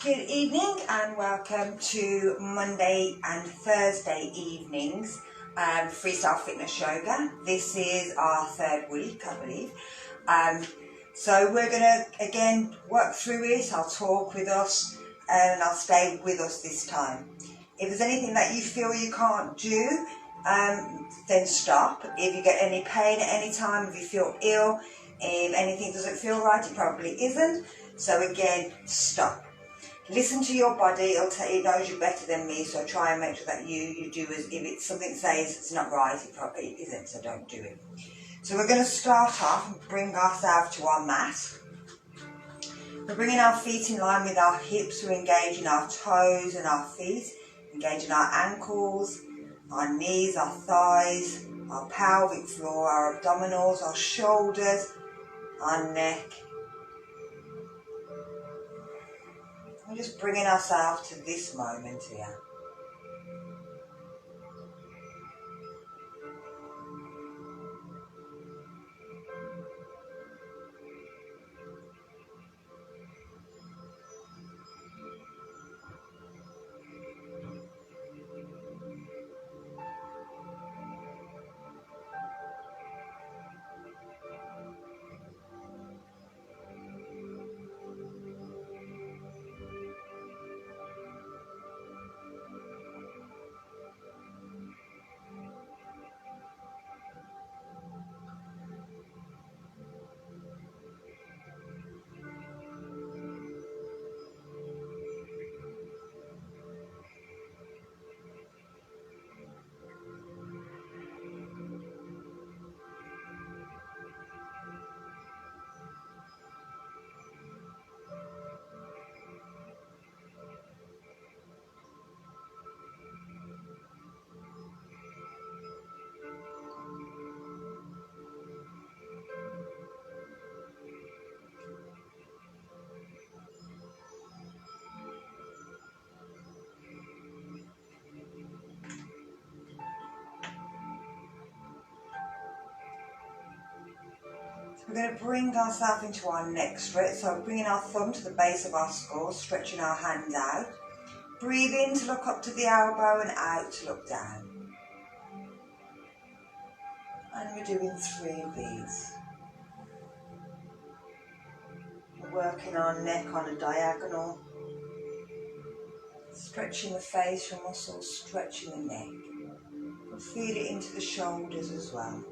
Good evening and welcome to Monday and Thursday evenings Freestyle Fitness Yoga. This is our third week, I believe. So we're going to again work through it. I'll talk with us and I'll stay with us this time. If there's anything that you feel you can't do, then stop. If you get any pain at any time, if you feel ill, if anything doesn't feel right, it probably isn't. So again, stop. Listen to your body. It knows you better than me, so try and make sure that you do as if it's something says it's not right, it probably isn't, so don't do it. So we're going to start off and bring ourselves to our mat. We're bringing our feet in line with our hips. We're engaging our toes and our feet, engaging our ankles, our knees, our thighs, our pelvic floor, our abdominals, our shoulders, our neck. We're just bringing ourselves to this moment here. We're going to bring ourselves into our neck stretch, so bringing our thumb to the base of our skull, stretching our hands out. Breathe in to look up to the elbow and out to look down. And we're doing 3 of these. We're working our neck on a diagonal, stretching the facial muscles, stretching the neck. We'll feel it into the shoulders as well.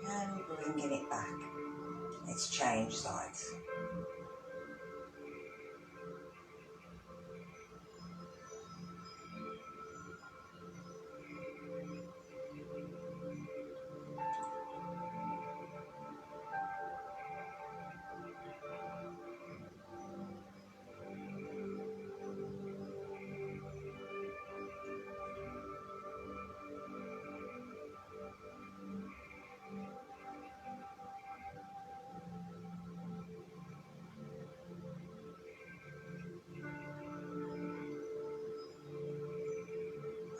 And bringing it back. Let's change sides.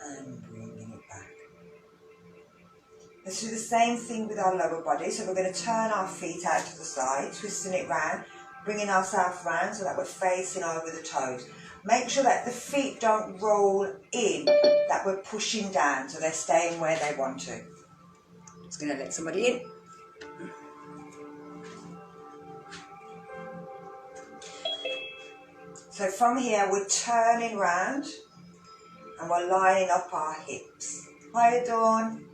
And bringing it back. Let's do the same thing with our lower body. So we're going to turn our feet out to the side, twisting it round, bringing ourselves round so that we're facing over the toes. Make sure that the feet don't roll in, that we're pushing down, so they're staying where they want to. Just going to let somebody in. So from here, we're turning round and we're lining up our hips. Hi, Dawn.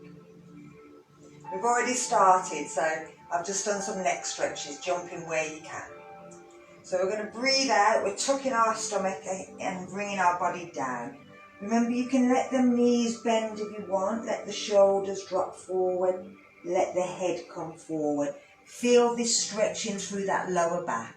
We've already started, so I've just done some neck stretches, jumping where you can. So we're going to breathe out, we're tucking our stomach and bringing our body down. Remember, you can let the knees bend if you want, let the shoulders drop forward, let the head come forward. Feel this stretching through that lower back.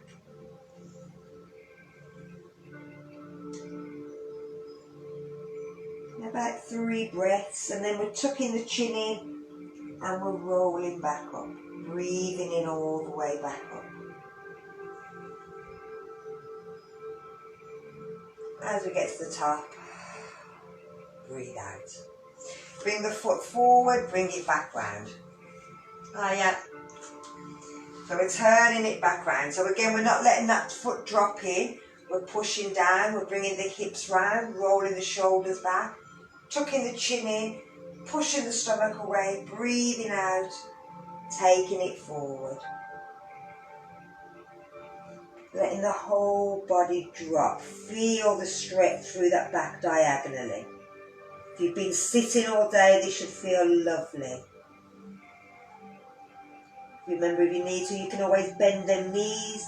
About 3 breaths, and then we're tucking the chin in and we're rolling back up, breathing in all the way back up. As we get to the top, breathe out. Bring the foot forward, bring it back round. Oh yeah. So we're turning it back round. So again, we're not letting that foot drop in. We're pushing down, we're bringing the hips round, rolling the shoulders back, tucking the chin in, pushing the stomach away, breathing out, taking it forward. Letting the whole body drop. Feel the stretch through that back diagonally. If you've been sitting all day, this should feel lovely. Remember, if you need to, you can always bend them knees.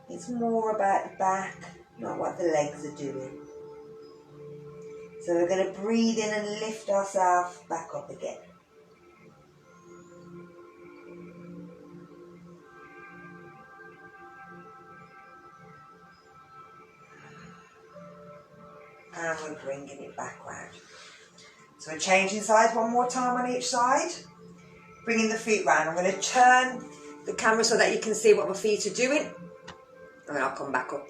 It's more about the back, not what the legs are doing. So we're going to breathe in and lift ourselves back up again. And we're bringing it back round. So we're changing sides one more time on each side. Bringing the feet round. I'm going to turn the camera so that you can see what my feet are doing. And then I'll come back up.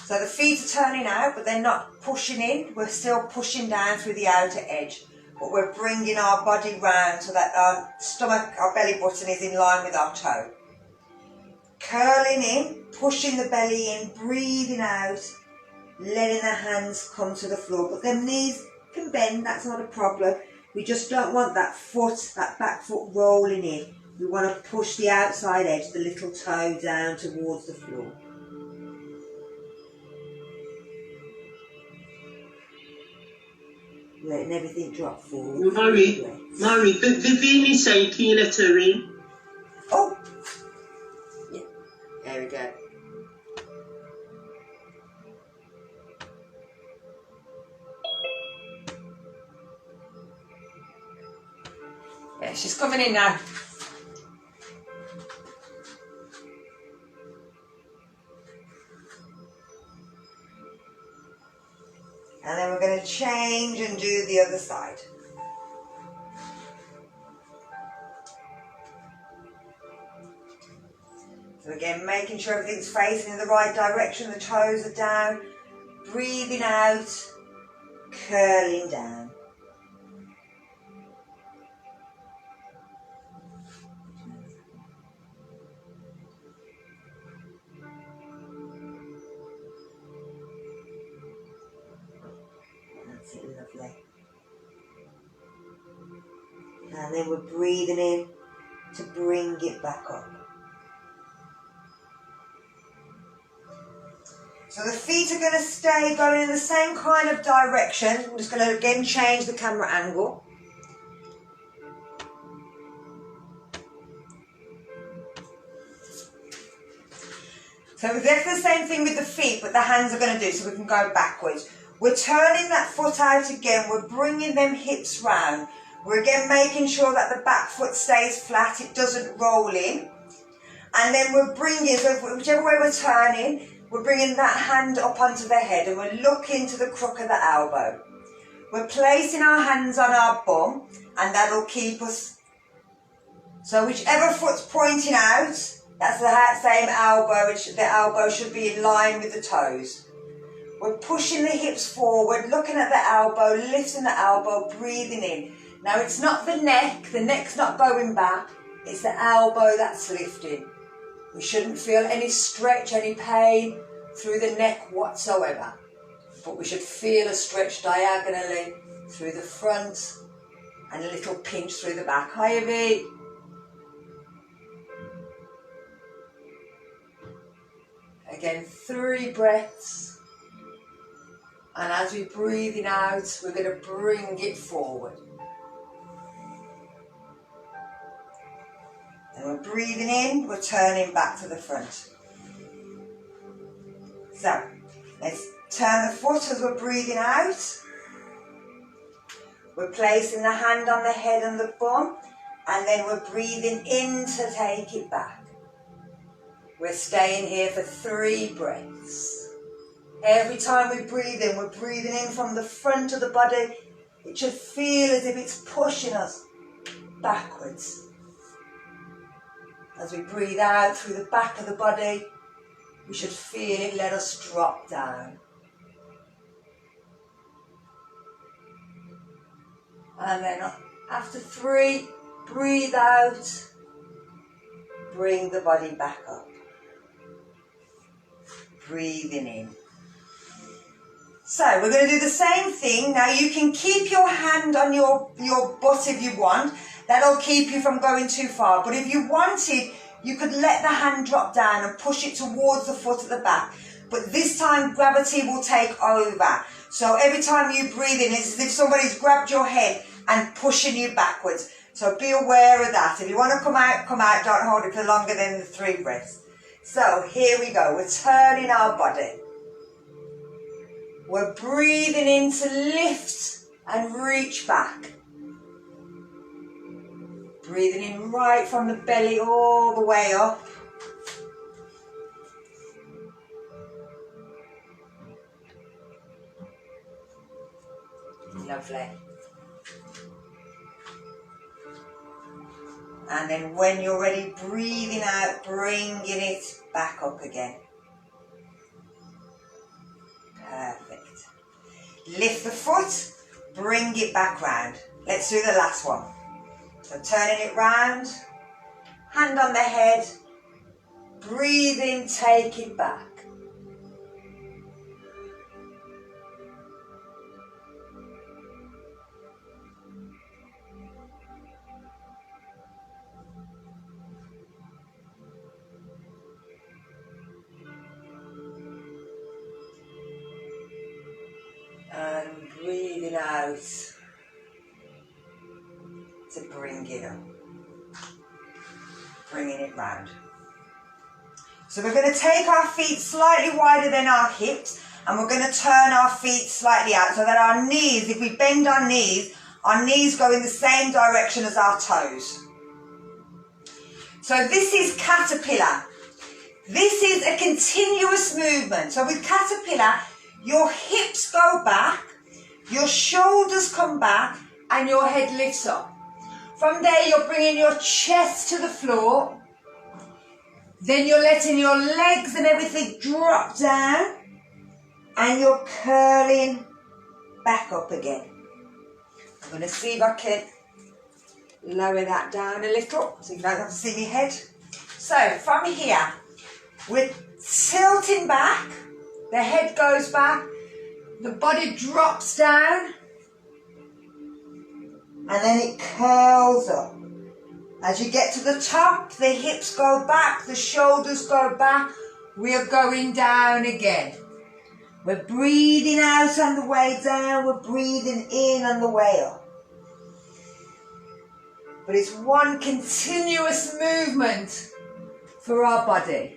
So the feet are turning out, but they're not pushing in. We're still pushing down through the outer edge. But we're bringing our body round so that our stomach, our belly button is in line with our toe. Curling in, pushing the belly in, breathing out, letting the hands come to the floor. But them knees can bend, that's not a problem. We just don't want that foot, that back foot rolling in. We want to push the outside edge, the little toe down towards the floor. Letting everything drop forward. Mary, Vivian is saying, can you let her in? Oh! Yeah, there we go. Yeah, she's coming in now. And then we're going to change and do the other side. So again, making sure everything's facing in the right direction, the toes are down, breathing out, curling down. That's it, lovely. And then we're breathing in to bring it back up. So the feet are going to stay going in the same kind of direction. I'm just going to again change the camera angle. So we've left the same thing with the feet, but the hands are going to do, so we can go backwards. We're turning that foot out again. We're bringing them hips round. We're again making sure that the back foot stays flat. It doesn't roll in. And then we're bringing, so whichever way we're turning, we're bringing that hand up onto the head and we're looking to the crook of the elbow. We're placing our hands on our bum and that'll keep us. So whichever foot's pointing out, that's the same elbow. The elbow should be in line with the toes. We're pushing the hips forward, looking at the elbow, lifting the elbow, breathing in. Now it's not the neck's not going back, it's the elbow that's lifting. We shouldn't feel any stretch, any pain through the neck whatsoever. But we should feel a stretch diagonally through the front and a little pinch through the back. Hi, Evie. Again, 3 breaths. And as we're breathing out, we're going to bring it forward. And we're breathing in, we're turning back to the front. So, let's turn the foot as we're breathing out. We're placing the hand on the head and the bum, and then we're breathing in to take it back. We're staying here for 3 breaths. Every time we breathe in, we're breathing in from the front of the body. It should feel as if it's pushing us backwards. As we breathe out through the back of the body, we should feel it let us drop down. And then after 3, breathe out. Bring the body back up. Breathing in. So we're going to do the same thing. Now you can keep your hand on your butt if you want. That'll keep you from going too far. But if you wanted, you could let the hand drop down and push it towards the foot at the back. But this time gravity will take over. So every time you breathe in, it's as if somebody's grabbed your head and pushing you backwards. So be aware of that. If you want to come out, come out. Don't hold it for longer than the 3 breaths. So here we go. We're turning our body. We're breathing in to lift and reach back. Breathing in right from the belly all the way up. Lovely. And then when you're ready, breathing out, bringing it back up again. Perfect. Lift the foot, bring it back round. Let's do the last one. So turning it round, hand on the head, breathe in, take it back. And breathing out to bring it up. Bringing it round. So we're going to take our feet slightly wider than our hips and we're going to turn our feet slightly out so that our knees, if we bend our knees go in the same direction as our toes. So this is caterpillar. This is a continuous movement. So with caterpillar, your hips go back, your shoulders come back, and your head lifts up. From there, you're bringing your chest to the floor. Then you're letting your legs and everything drop down, and you're curling back up again. I'm going to see if I can lower that down a little so you don't have to see my head. So from here, we're tilting back. The head goes back, the body drops down, and then it curls up. As you get to the top, the hips go back, the shoulders go back, we are going down again. We're breathing out on the way down, we're breathing in on the way up. But it's one continuous movement for our body.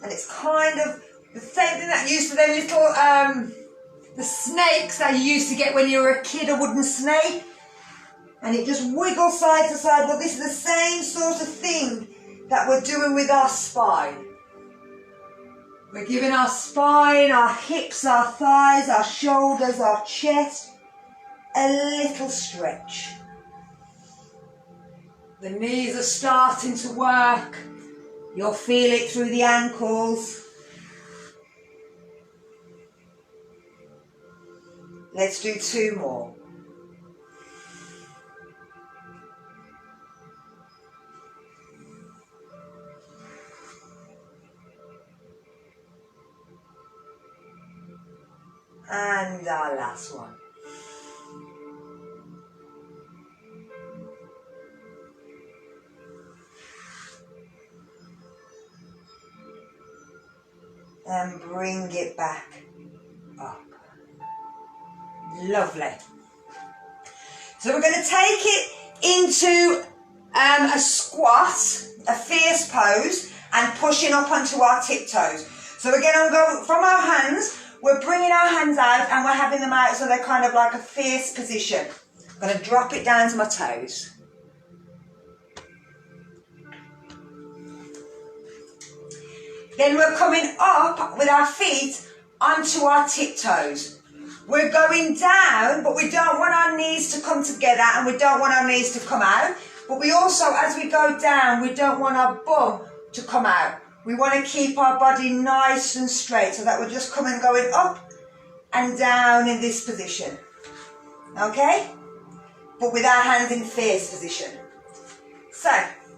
And it's kind of the same thing that used to them little, the snakes that you used to get when you were a kid, a wooden snake. And it just wiggles side to side. Well, this is the same sort of thing that we're doing with our spine. We're giving our spine, our hips, our thighs, our shoulders, our chest, a little stretch. The knees are starting to work. You'll feel it through the ankles. Let's do 2 more. And our last one. And bring it back up. Lovely. So we're going to take it into a squat, a fierce pose, and pushing up onto our tiptoes. So we're going to go from our hands, we're bringing our hands out and we're having them out so they're kind of like a fierce position. I'm going to drop it down to my toes. Then we're coming up with our feet onto our tiptoes. We're going down, but we don't want our knees to come together and we don't want our knees to come out. But we also, as we go down, we don't want our bum to come out. We want to keep our body nice and straight so that we're just coming, going up and down in this position. Okay? But with our hands in fierce position. So,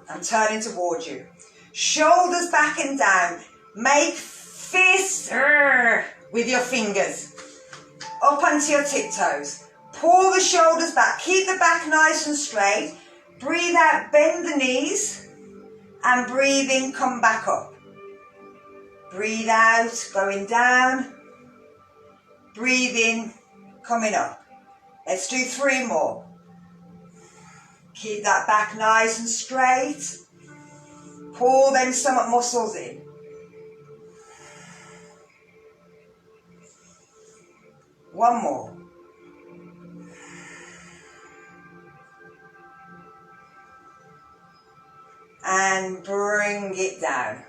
I'm turning towards you. Shoulders back and down. Make fists with your fingers. Up onto your tiptoes. Pull the shoulders back. Keep the back nice and straight. Breathe out, bend the knees. And breathe in, come back up. Breathe out, going down. Breathe in, coming up. Let's do 3 more. Keep that back nice and straight. Pull them stomach muscles in. One more. And bring it down.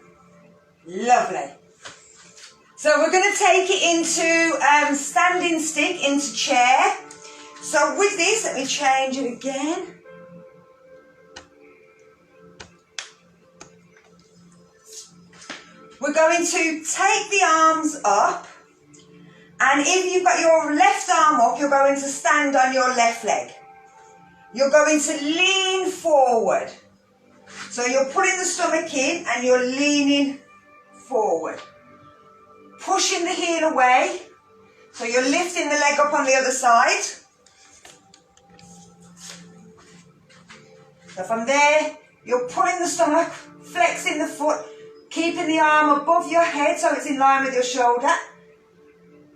Lovely. So we're going to take it into standing stick, into chair. So with this, let me change it again. We're going to take the arms up, and if you've got your left arm up, you're going to stand on your left leg. You're going to lean forward. So you're putting the stomach in and you're leaning forward. Pushing the heel away. So you're lifting the leg up on the other side. So from there, you're pulling the stomach, flexing the foot, keeping the arm above your head so it's in line with your shoulder.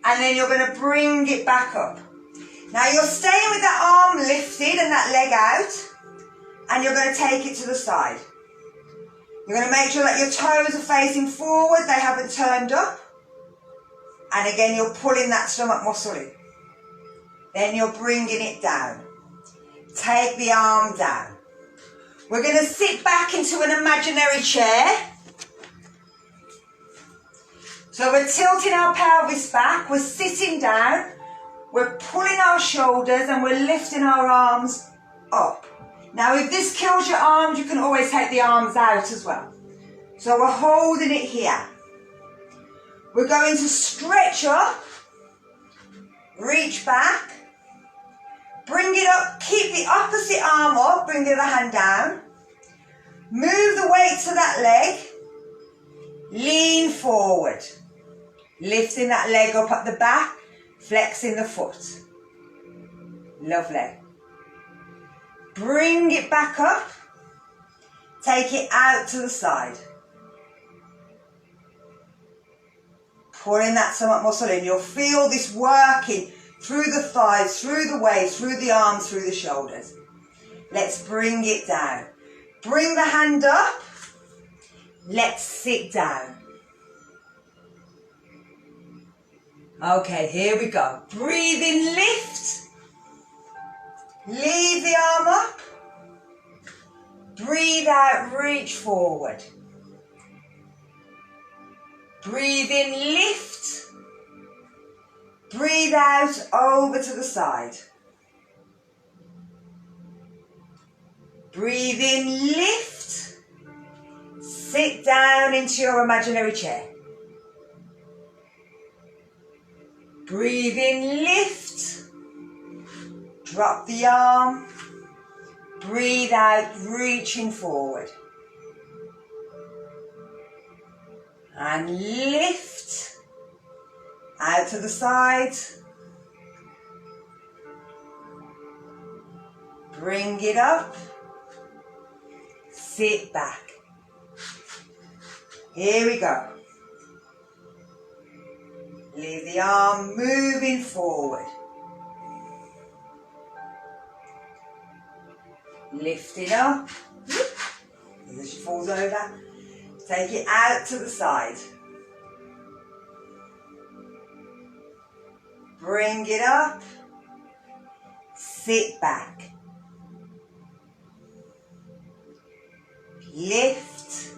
And then you're going to bring it back up. Now you're staying with that arm lifted and that leg out. And you're going to take it to the side. You're going to make sure that your toes are facing forward, they haven't turned up. And again, you're pulling that stomach muscle in. Then you're bringing it down. Take the arm down. We're going to sit back into an imaginary chair. So we're tilting our pelvis back, we're sitting down, we're pulling our shoulders and we're lifting our arms up. Now if this kills your arms, you can always take the arms out as well. So we're holding it here. We're going to stretch up, reach back, bring it up, keep the opposite arm up, bring the other hand down, move the weight to that leg, lean forward, lifting that leg up at the back, flexing the foot. Lovely. Bring it back up, take it out to the side. Pulling that stomach muscle in. You'll feel this working through the thighs, through the waist, through the arms, through the shoulders. Let's bring it down. Bring the hand up. Let's sit down. Okay, here we go. Breathe in, lift. Leave the arm up. Breathe out, reach forward. Breathe in, lift. Breathe out, over to the side. Breathe in, lift. Sit down into your imaginary chair. Breathe in, lift. Drop the arm. Breathe out, reaching forward. And lift. Out to the side. Bring it up. Sit back. Here we go. Leave the arm moving forward. Lift it up. As she falls over. Take it out to the side. Bring it up. Sit back. Lift.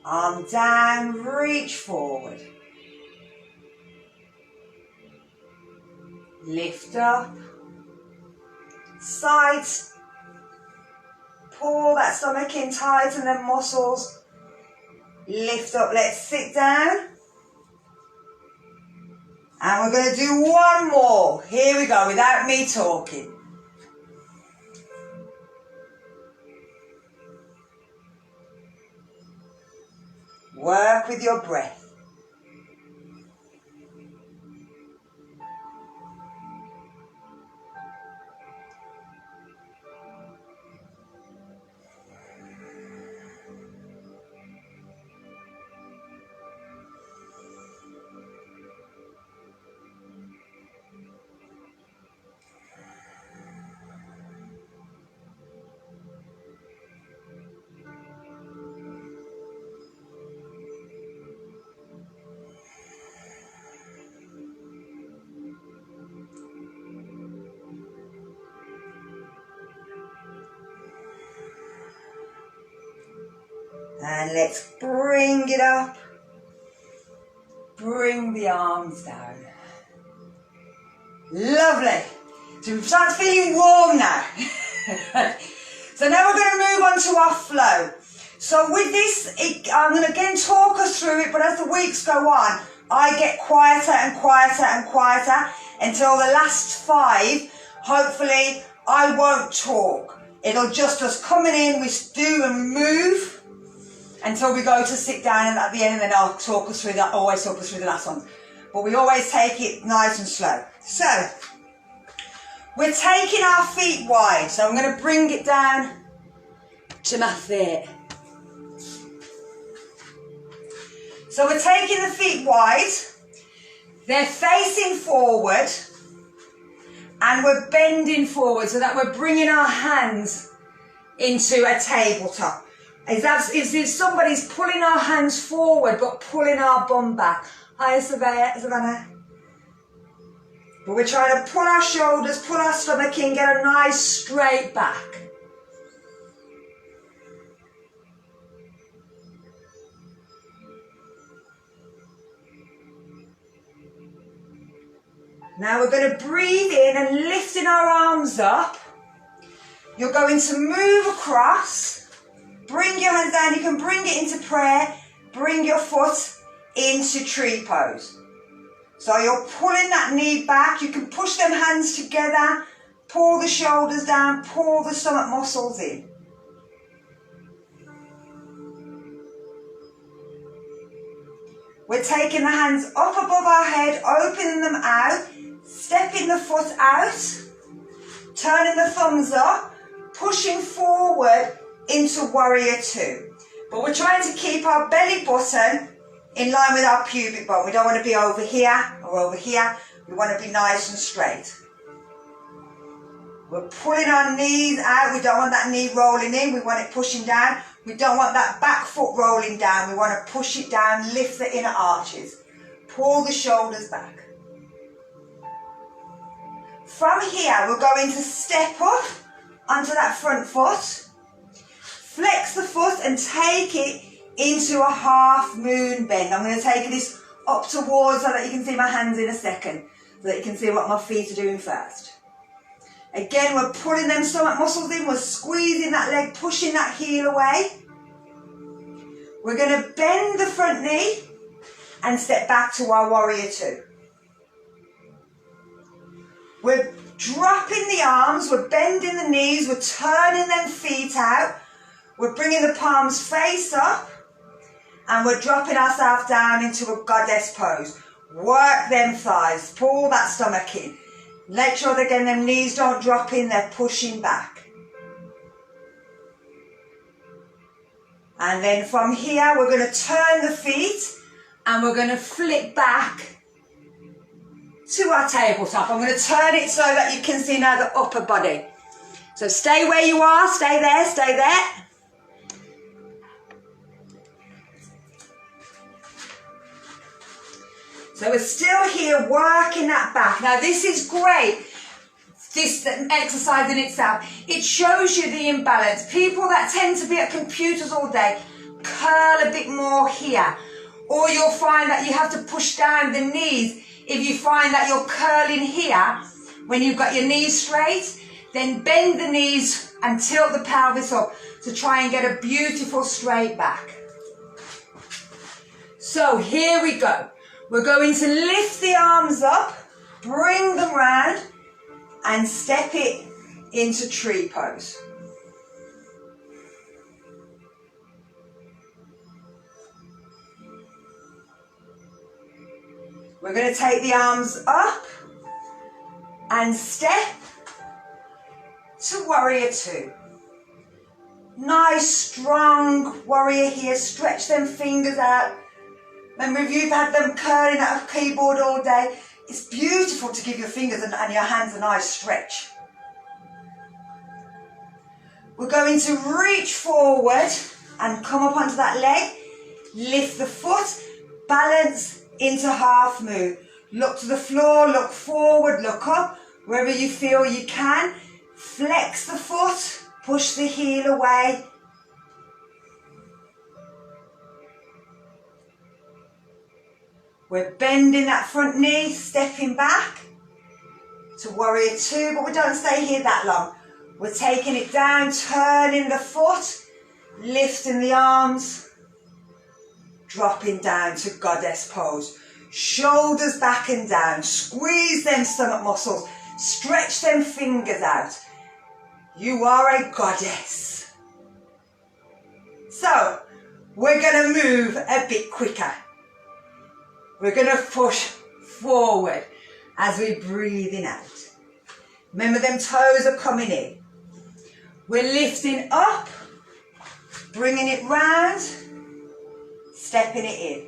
Arm down, reach forward. Lift up. Sides. Pull that stomach in, tighten them muscles. Lift up, let's sit down. And we're going to do one more. Here we go, without me talking. Work with your breath. And let's bring it up. Bring the arms down. Lovely. So we start feeling warm now. So now we're going to move on to our flow. So with this, I'm going to again talk us through it, but as the weeks go on, I get quieter and quieter and quieter until the last 5. Hopefully, I won't talk. It'll just us coming in, we do and move until we go to sit down, and at the end, and then I'll talk us through that. Always talk us through the last one, but we always take it nice and slow. So we're taking our feet wide. So I'm going to bring it down to my feet. So we're taking the feet wide. They're facing forward, and we're bending forward so that we're bringing our hands into a tabletop. If somebody's pulling our hands forward but pulling our bum back. Hi, Savannah. But we're trying to pull our shoulders, pull our stomach in, get a nice straight back. Now we're going to breathe in and lifting our arms up. You're going to move across. Bring your hands down. You can bring it into prayer. Bring your foot into tree pose. So you're pulling that knee back. You can push them hands together. Pull the shoulders down. Pull the stomach muscles in. We're taking the hands up above our head, opening them out, stepping the foot out, turning the thumbs up, pushing forward into warrior 2. But we're trying to keep our belly button in line with our pubic bone. We don't want to be over here or over here. We want to be nice and straight. We're pulling our knees out. We don't want that knee rolling in. We want it pushing down. We don't want that back foot rolling down. We want to push it down, lift the inner arches. Pull the shoulders back. From here, we're going to step up onto that front foot. Flex the foot and take it into a half moon bend. I'm going to take this up towards so that you can see my hands in a second, so that you can see what my feet are doing first. Again, we're pulling them stomach muscles in, we're squeezing that leg, pushing that heel away. We're going to bend the front knee and step back to our warrior 2. We're dropping the arms, we're bending the knees, we're turning them feet out. We're bringing the palms face up, and we're dropping ourselves down into a goddess pose. Work them thighs, pull that stomach in. Make sure that again them knees don't drop in, they're pushing back. And then from here we're going to turn the feet and we're going to flip back to our tabletop. I'm going to turn it so that you can see now the upper body. So stay where you are, stay there, stay there. So we're still here working that back. Now this is great, this exercise in itself. It shows you the imbalance. People that tend to be at computers all day curl a bit more here. Or you'll find that you have to push down the knees. If you find that you're curling here, when you've got your knees straight, then bend the knees and tilt the pelvis up to try and get a beautiful straight back. So here we go. We're going to lift the arms up, bring them round, and step it into tree pose. We're going to take the arms up and step to warrior two. Nice, strong warrior here. Stretch them fingers out. Remember, if you've had them curling at a keyboard all day, it's beautiful to give your fingers and your hands a nice stretch. We're going to reach forward and come up onto that leg. Lift the foot, balance into half moon. Look to the floor, look forward, look up. Wherever you feel you can. Flex the foot, push the heel away. We're bending that front knee, stepping back to warrior two, but we don't stay here that long. We're taking it down, turning the foot, lifting the arms, dropping down to goddess pose. Shoulders back and down, squeeze them stomach muscles, stretch them fingers out. You are a goddess. So, we're going to move a bit quicker. We're going to push forward as we breathe in out. Remember, them toes are coming in. We're lifting up, bringing it round, stepping it in.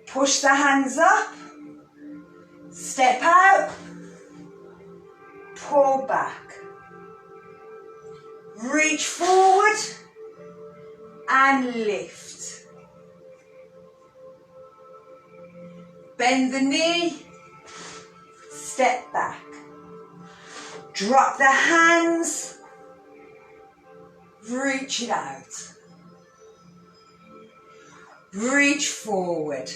Push the hands up, step out, pull back. Reach forward and lift. Bend the knee, step back. Drop the hands, reach it out. Reach forward.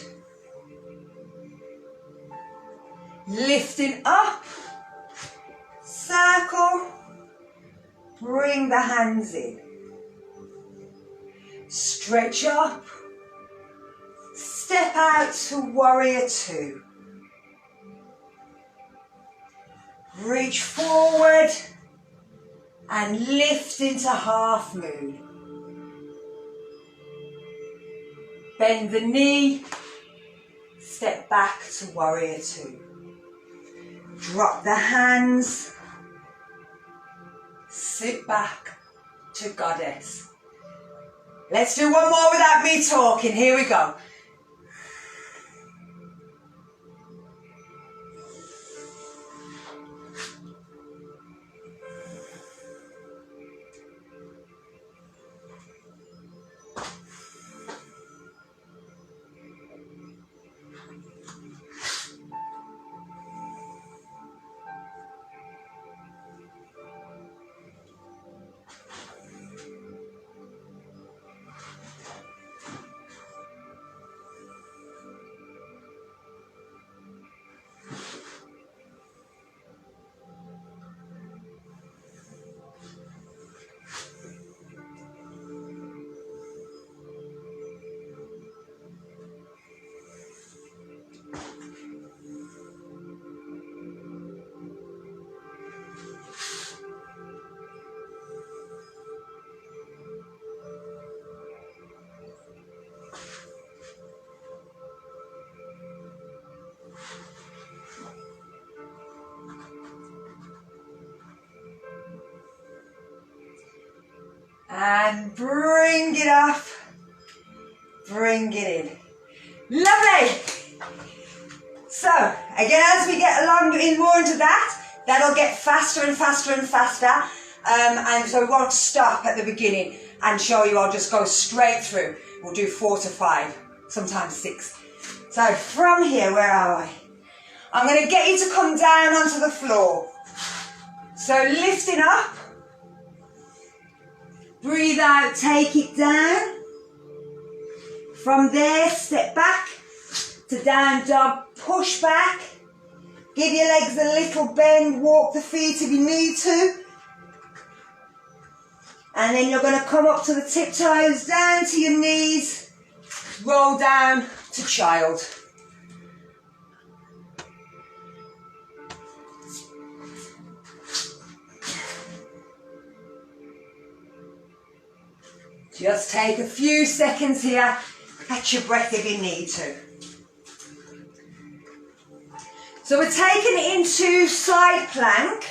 Lifting up, circle, bring the hands in. Stretch up, step out to warrior two. Reach forward and lift into half moon. Bend the knee, step back to warrior two. Drop the hands, sit back to goddess. Let's do one more without me talking. Here we go. And bring it up, bring it in. Lovely. So, again, as we get along in more into that, that'll get faster and faster and faster. And so we won't stop at the beginning and show you. I'll just go straight through. We'll do 4 to 5, sometimes 6. So from here, where are I? I'm going to get you to come down onto the floor. So lifting up. Breathe out, take it down. From there, step back to down dog, push back. Give your legs a little bend, walk the feet if you need to. And then you're going to come up to the tiptoes, down to your knees, roll down to child. Just take a few seconds here, catch your breath if you need to. So we're taking it into side plank.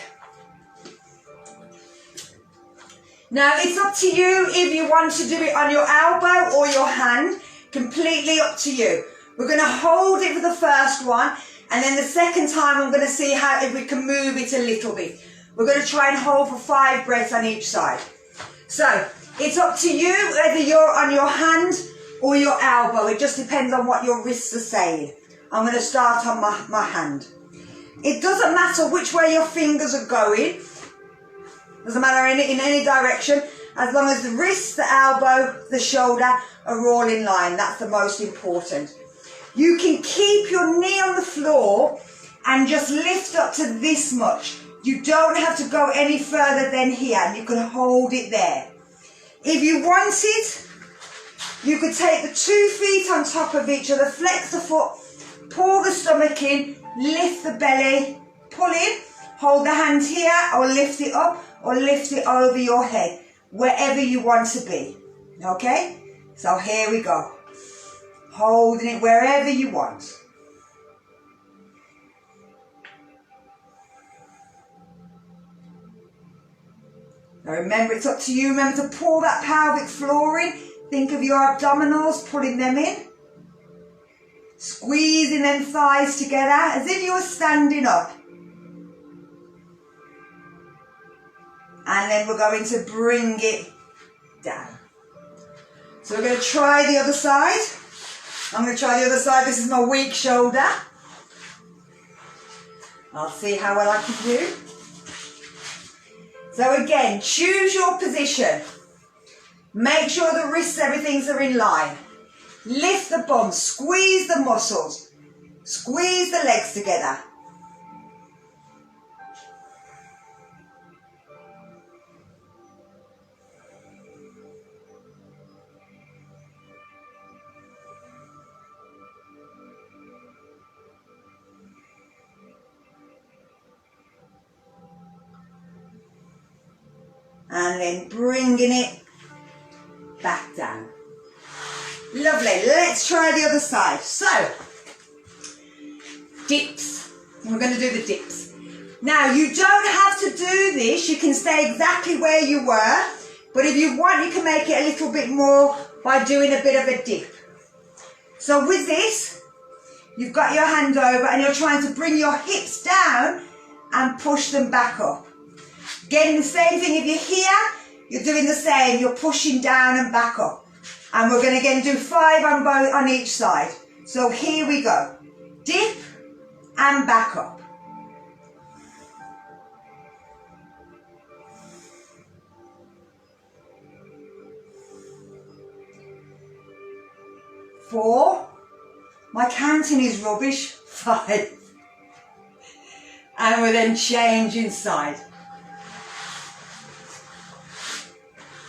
Now it's up to you if you want to do it on your elbow or your hand, completely up to you. We're going to hold it for the first one, and then the second time I'm going to see if we can move it a little bit. We're going to try and hold for 5 breaths on each side. So it's up to you whether you're on your hand or your elbow. It just depends on what your wrists are saying. I'm going to start on my hand. It doesn't matter which way your fingers are going. Doesn't matter in any direction. As long as the wrist, the elbow, the shoulder are all in line. That's the most important. You can keep your knee on the floor and just lift up to this much. You don't have to go any further than here. You can hold it there. If you wanted, you could take the 2 feet on top of each other, flex the foot, pull the stomach in, lift the belly, pull in, hold the hand here, or lift it up, or lift it over your head, wherever you want to be. Okay? So here we go. Holding it wherever you want. Now remember, it's up to you. Remember to pull that pelvic floor in. Think of your abdominals, pulling them in. Squeezing them thighs together as if you were standing up. And then we're going to bring it down. So we're going to try the other side. I'm going to try the other side. This is my weak shoulder. I'll see how well I can do. So again, choose your position. Make sure the wrists, everything's are in line. Lift the bum, squeeze the muscles. Squeeze the legs together. And then bringing it back down. Lovely. Let's try the other side. So, dips. We're going to do the dips. Now, you don't have to do this. You can stay exactly where you were. But if you want, you can make it a little bit more by doing a bit of a dip. So with this, you've got your hand over and you're trying to bring your hips down and push them back up. Again, the same thing, if you're here, you're doing the same, you're pushing down and back up. And we're going to again do 5 on each side. So here we go. Dip and back up. Four. My counting is rubbish. 5. And we're then changing side.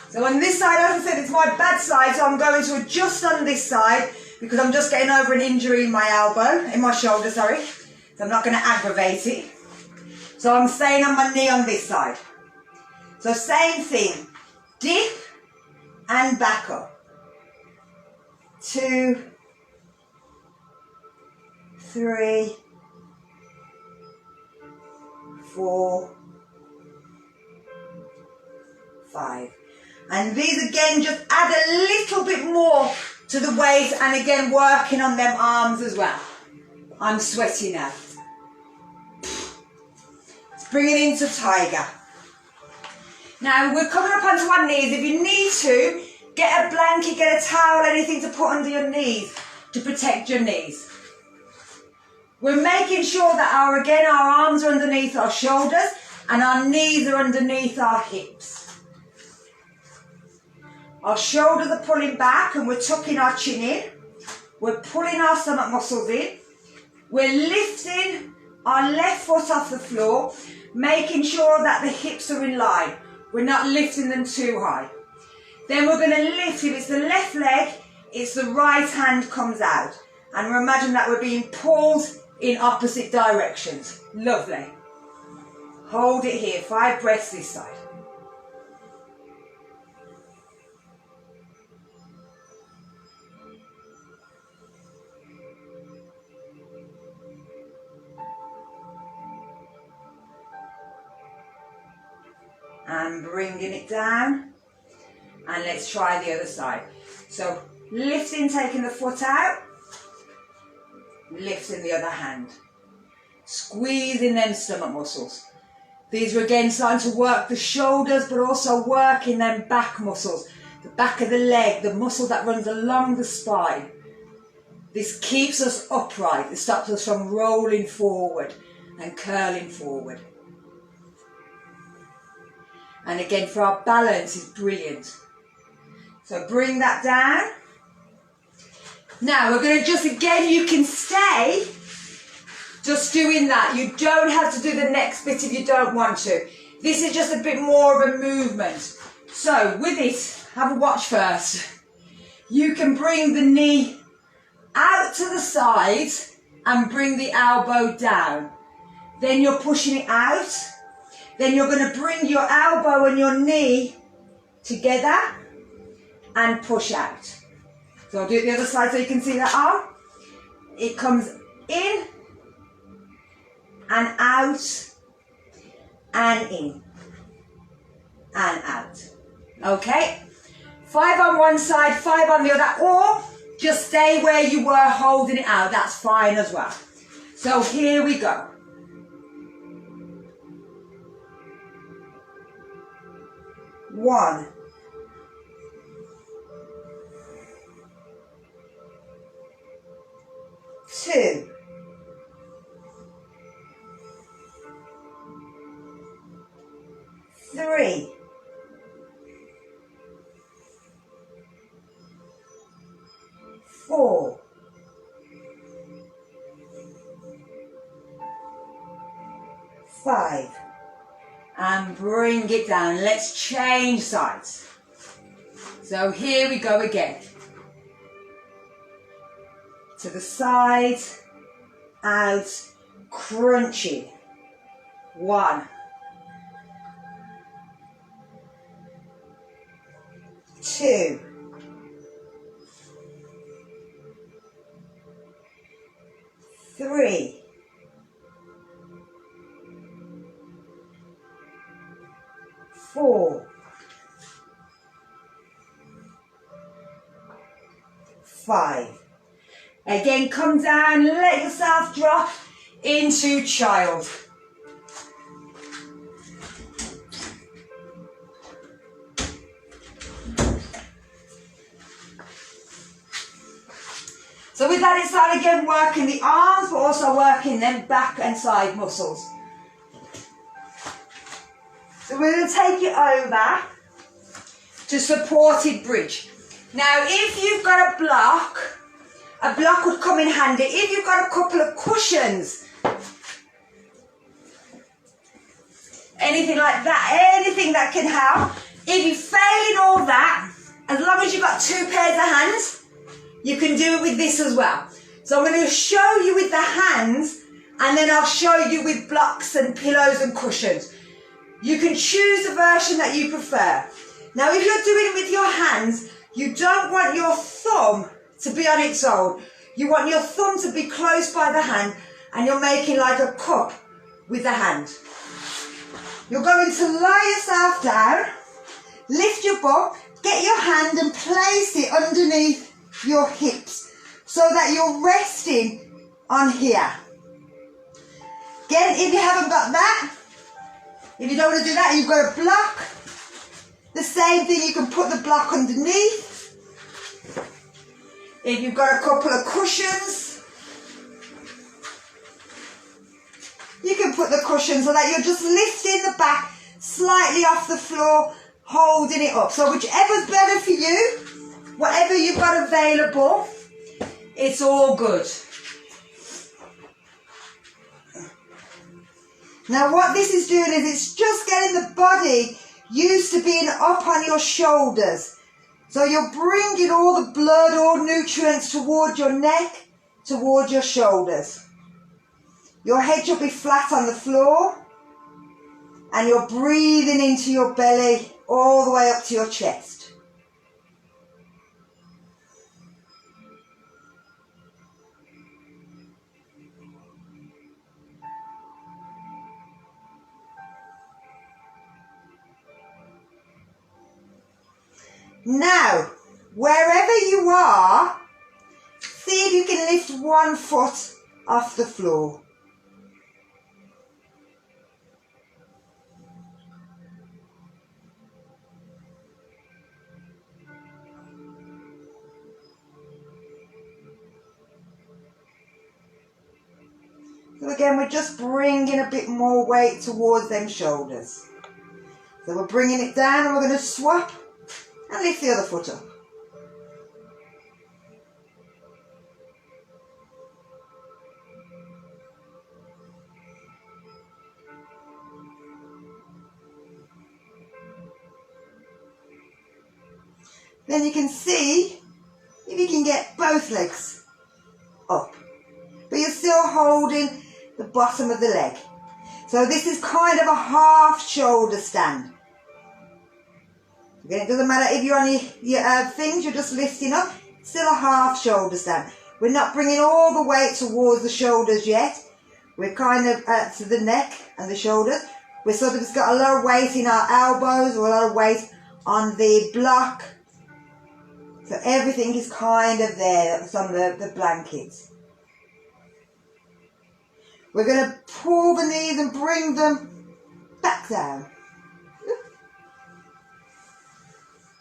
So on this side, as I said, it's my bad side, so I'm going to adjust on this side because I'm just getting over an injury in my elbow, in my shoulder, sorry. So I'm not going to aggravate it. So I'm staying on my knee on this side. So same thing, dip and back up. 2, 3, 4, 5. And these again, just add a little bit more to the weight and again working on them arms as well. I'm sweating now. Let's bring it into tiger. Now we're coming up onto our knees. If you need to, get a blanket, get a towel, anything to put under your knees to protect your knees. We're making sure that our arms are underneath our shoulders and our knees are underneath our hips. Our shoulders are pulling back and we're tucking our chin in. We're pulling our stomach muscles in. We're lifting our left foot off the floor, making sure that the hips are in line. We're not lifting them too high. Then we're going to lift, if it's the left leg, it's the right hand comes out. And imagine that we're being pulled in opposite directions. Lovely. Hold it here, 5 breaths this side. And bringing it down. And let's try the other side. So lifting, taking the foot out. Lifting the other hand. Squeezing them stomach muscles. These are again starting to work the shoulders, but also working them back muscles. The back of the leg, the muscle that runs along the spine. This keeps us upright. It stops us from rolling forward and curling forward. And again, for our balance is brilliant. So bring that down. Now we're going to just, again, you can stay just doing that. You don't have to do the next bit if you don't want to. This is just a bit more of a movement. So with it, have a watch first. You can bring the knee out to the side and bring the elbow down. Then you're pushing it out. Then you're going to bring your elbow and your knee together and push out. So I'll do it the other side so you can see that arm. It comes in and out and in and out. Okay? 5 on one side, 5 on the other, or just stay where you were holding it out. That's fine as well. So here we go. 1, 2, 3, 4, 5, and bring it down. Let's change sides. So here we go again. To the side, out, crunching. 1, 2, 3, 4, 5. Again, come down, let yourself drop into child. So with that, it's starting again working the arms, but also working them back and side muscles. So we're going to take it over to supported bridge. Now, if you've got a block would come in handy. If you've got a couple of cushions, anything like that, anything that can help. If you're failing all that, as long as you've got 2 pairs of hands, you can do it with this as well. So I'm going to show you with the hands, and then I'll show you with blocks and pillows and cushions. You can choose the version that you prefer. Now, if you're doing it with your hands, you don't want your thumb to be on its own. You want your thumb to be close by the hand, and you're making like a cup with the hand. You're going to lie yourself down, lift your butt, get your hand and place it underneath your hips so that you're resting on here. Again, if you haven't got that, if you don't want to do that, you've got a block. The same thing, you can put the block underneath. If you've got a couple of cushions, you can put the cushion so that you're just lifting the back slightly off the floor, holding it up. So whichever's better for you, whatever you've got available, it's all good. Now what this is doing is it's just getting the body used to being up on your shoulders. So you're bringing all the blood, all nutrients towards your neck, towards your shoulders. Your head should be flat on the floor, and you're breathing into your belly all the way up to your chest. Now, wherever you are, see if you can lift one foot off the floor. So again, we're just bringing a bit more weight towards them shoulders. So we're bringing it down and we're going to swap and lift the other foot up. Then you can see if you can get both legs up, but you're still holding the bottom of the leg. So this is kind of a half shoulder stand. Again, it doesn't matter if you're on your things, you're just lifting up, still a half shoulder stand. We're not bringing all the weight towards the shoulders yet. We're kind of to the neck and the shoulders. We're sort of just got a lot of weight in our elbows or a lot of weight on the block. So everything is kind of there, that's on the blankets. We're going to pull the knees and bring them back down.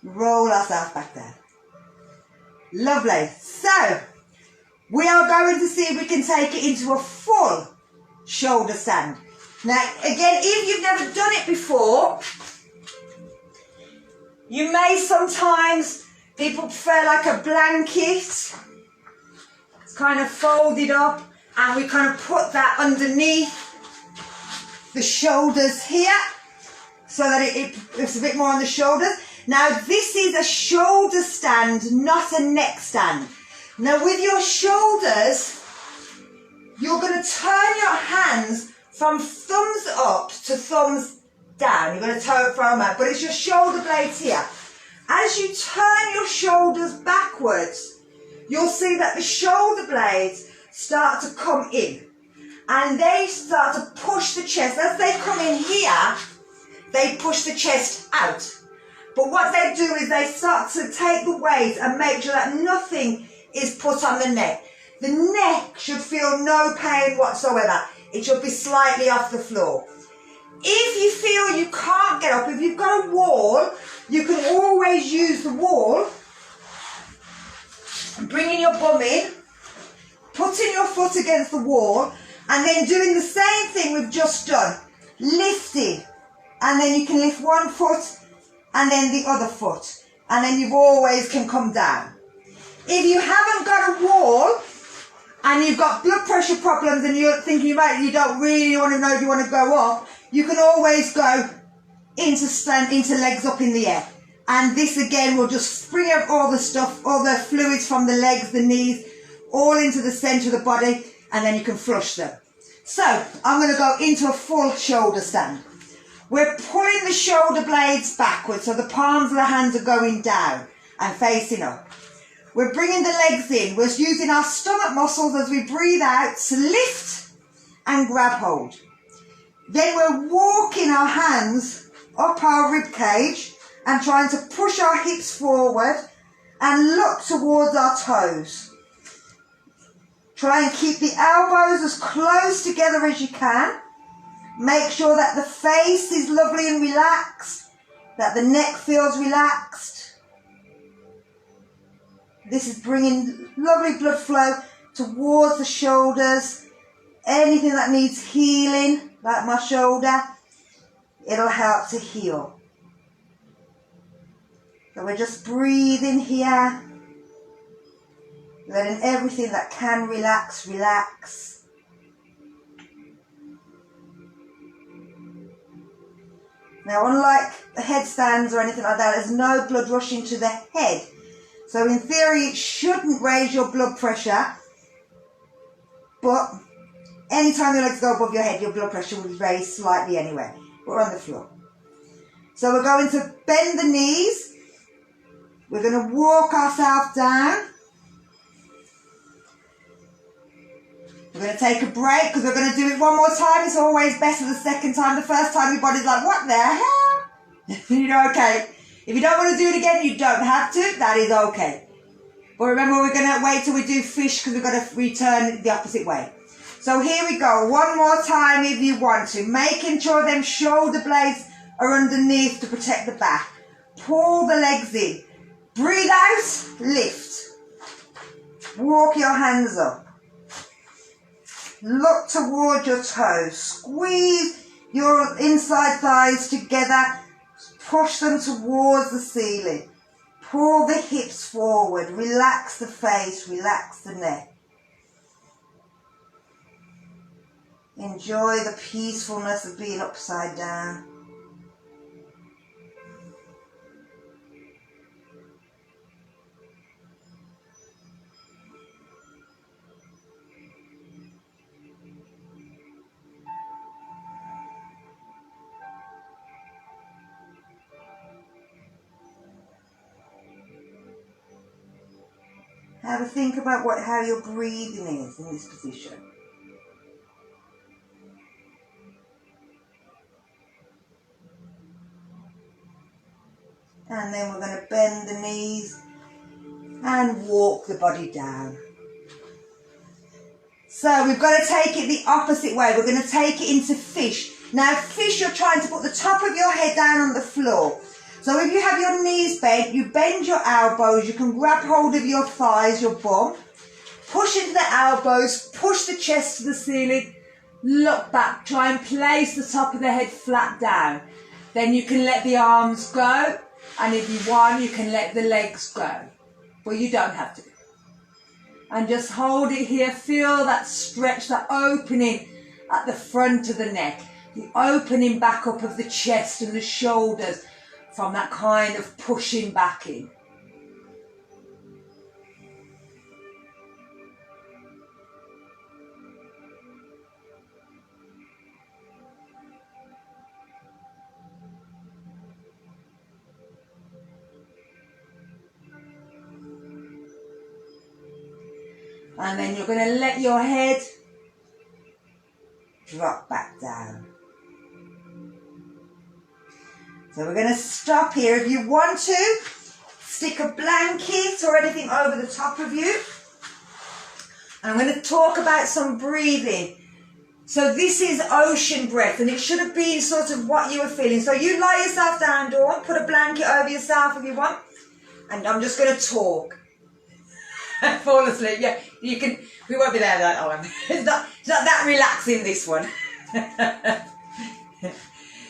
Roll ourselves back down. Lovely. So, we are going to see if we can take it into a full shoulder stand. Now, again, if you've never done it before, you may sometimes, people prefer like a blanket. It's kind of folded up, and we kind of put that underneath the shoulders here so that it's a bit more on the shoulders. Now this is a shoulder stand, not a neck stand. Now with your shoulders, you're going to turn your hands from thumbs up to thumbs down. You're going to throw them out, but it's your shoulder blades here. As you turn your shoulders backwards, you'll see that the shoulder blades start to come in, and they start to push the chest. As they come in here, they push the chest out. But what they do is they start to take the weight and make sure that nothing is put on the neck. The neck should feel no pain whatsoever. It should be slightly off the floor. If you feel you can't get up, if you've got a wall, you can always use the wall, bringing your bum in, putting your foot against the wall, and then doing the same thing we've just done. Lifting, and then you can lift one foot and then the other foot, and then you always can come down. If you haven't got a wall and you've got blood pressure problems and you're thinking about it, you don't really want to know if you want to go up, you can always go into legs up in the air. And this again will just bring out all the stuff, all the fluids from the legs, the knees, all into the centre of the body, and then you can flush them. So I'm going to go into a full shoulder stand. We're pulling the shoulder blades backwards, so the palms of the hands are going down and facing up. We're bringing the legs in. We're using our stomach muscles as we breathe out to lift and grab hold. Then we're walking our hands up our rib cage and trying to push our hips forward and look towards our toes. Try and keep the elbows as close together as you can. Make sure that the face is lovely and relaxed, that the neck feels relaxed. This is bringing lovely blood flow towards the shoulders. Anything that needs healing, like my shoulder, it'll help to heal. So we're just breathing here, letting everything that can relax, relax. Now, unlike the headstands or anything like that, there's no blood rushing to the head. So in theory, it shouldn't raise your blood pressure. but anytime your legs go above your head, your blood pressure will raise slightly anyway. We're on the floor. So we're going to bend the knees. We're going to walk ourselves down. We're going to take a break because we're going to do it one more time. It's always better the second time. The first time your body's like, what the hell? You know, okay. If you don't want to do it again, you don't have to. That is okay. But remember, we're going to wait till we do fish because we've got to return the opposite way. So here we go. One more time if you want to. Making sure them shoulder blades are underneath to protect the back. Pull the legs in. Breathe out. Lift. Walk your hands up. Look towards your toes. Squeeze your inside thighs together. Push them towards the ceiling. Pull the hips forward. Relax the face. Relax the neck. Enjoy the peacefulness of being upside down. Have a think about how your breathing is in this position. And then we're going to bend the knees and walk the body down. So we've got to take it the opposite way. We're going to take it into fish. Now fish, you're trying to put the top of your head down on the floor. So if you have your knees bent, you bend your elbows. You can grab hold of your thighs, your bum. Push into the elbows. Push the chest to the ceiling. Look back. Try and place the top of the head flat down. Then you can let the arms go. And if you want, you can let the legs go. But you don't have to. And just hold it here. Feel that stretch, that opening at the front of the neck. The opening back up of the chest and the shoulders from that kind of pushing back in. And then you're going to let your head drop back down. So we're going to stop here. If you want to, stick a blanket or anything over the top of you. And I'm going to talk about some breathing. So this is ocean breath, and it should have been sort of what you were feeling. So you lie yourself down, Dawn, put a blanket over yourself if you want. And I'm just going to talk. Fall asleep, yeah. You can. We won't be there that long. It's not that relaxing, this one.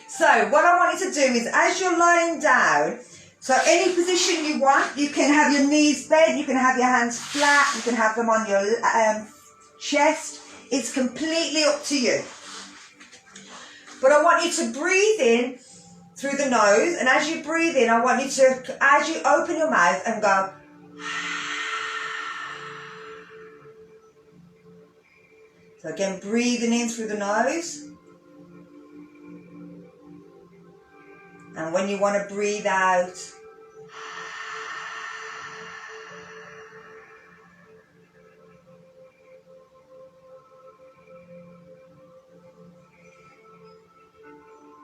So what I want you to do is, as you're lying down, so any position you want, you can have your knees bent, you can have your hands flat, you can have them on your chest. It's completely up to you. But I want you to breathe in through the nose, and as you breathe in, I want you to, as you open your mouth and go, so again, breathing in through the nose. And when you want to breathe out,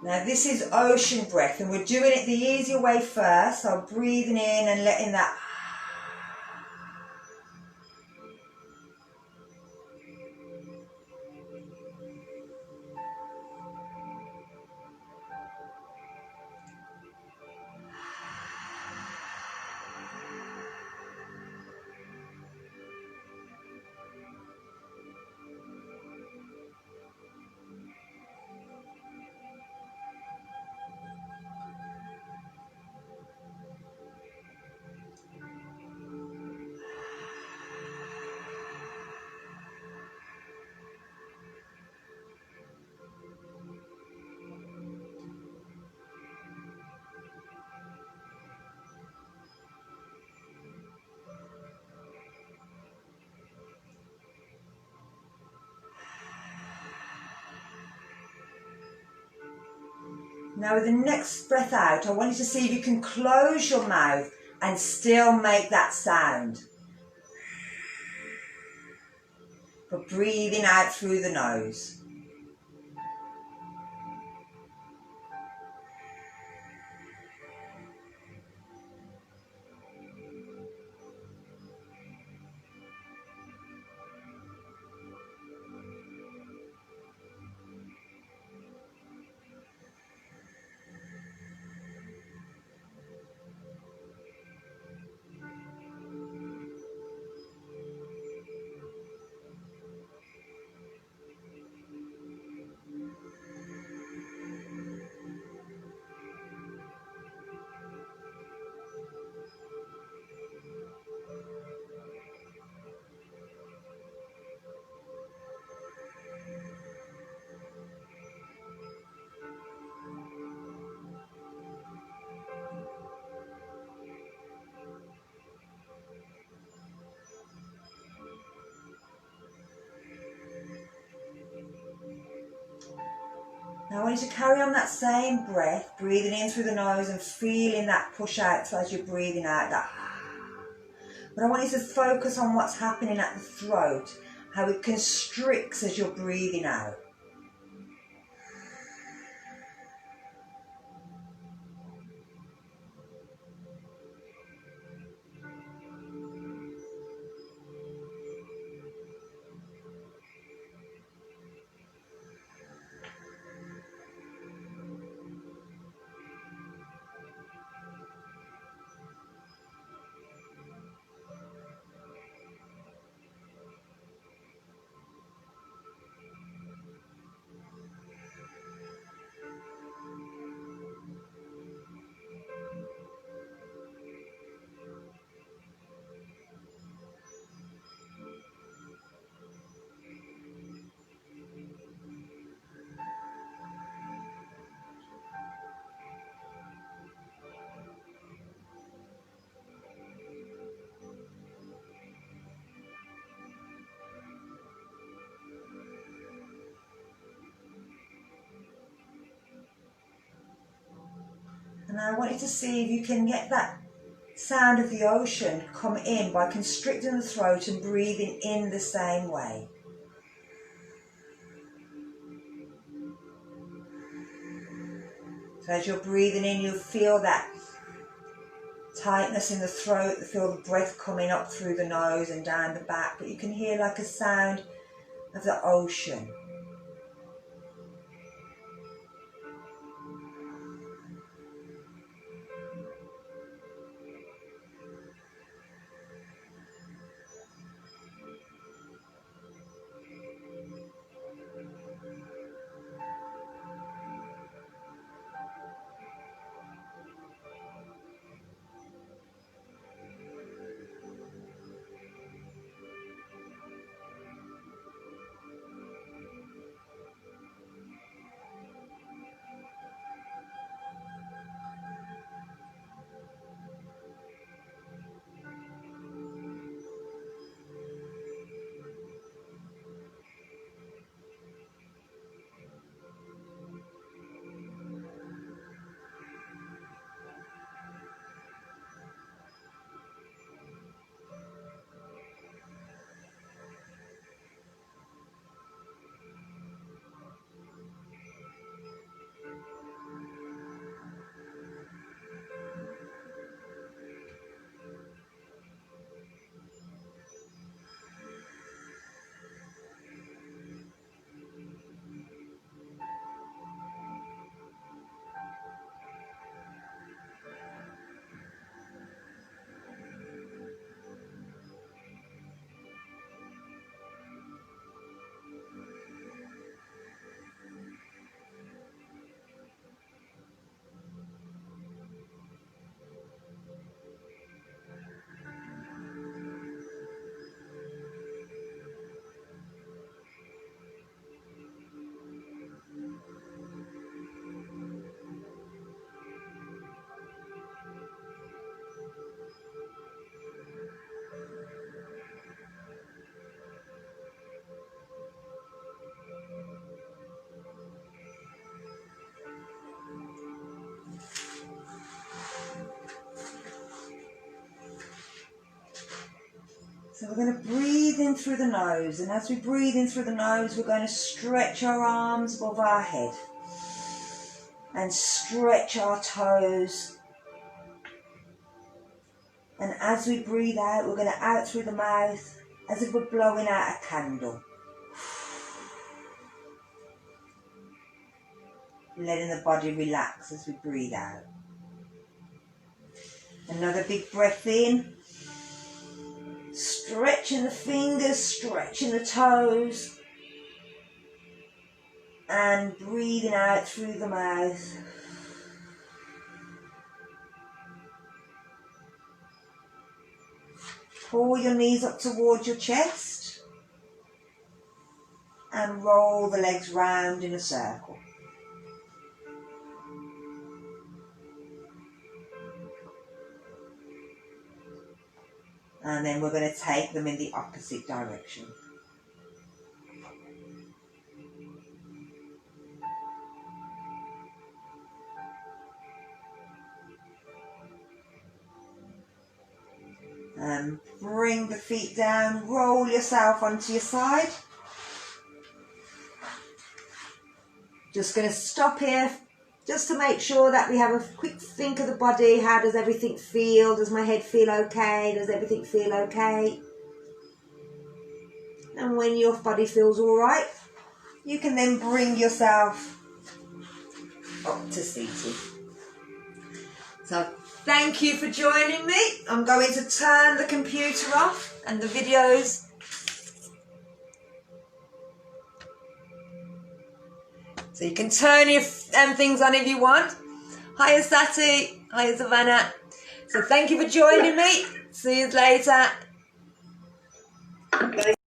now this is ocean breath, and we're doing it the easier way first. So breathing in and letting that. Now with the next breath out, I want you to see if you can close your mouth and still make that sound. But breathing out through the nose. Now I want you to carry on that same breath, breathing in through the nose and feeling that push out so as you're breathing out, that. But I want you to focus on what's happening at the throat, how it constricts as you're breathing out. And I want you to see if you can get that sound of the ocean come in by constricting the throat and breathing in the same way. So as you're breathing in, you'll feel that tightness in the throat, feel the breath coming up through the nose and down the back, but you can hear like a sound of the ocean. So we're going to breathe in through the nose, and as we breathe in through the nose, we're going to stretch our arms above our head and stretch our toes. And as we breathe out, we're going to out through the mouth as if we're blowing out a candle. Letting the body relax as we breathe out. Another big breath in. Stretching the fingers, stretching the toes. And breathing out through the mouth. Pull your knees up towards your chest. And roll the legs round in a circle. And then we're going to take them in the opposite direction. And bring the feet down, roll yourself onto your side. Just going to stop here just to make sure that we have a quick think of the body. How does everything feel? Does my head feel okay? Does everything feel okay? And when your body feels all right, you can then bring yourself up to seated. So thank you for joining me. I'm going to turn the computer off and the videos. So you can turn your things on if you want. Hiya Sati, hiya Savannah. So thank you for joining me. See you later.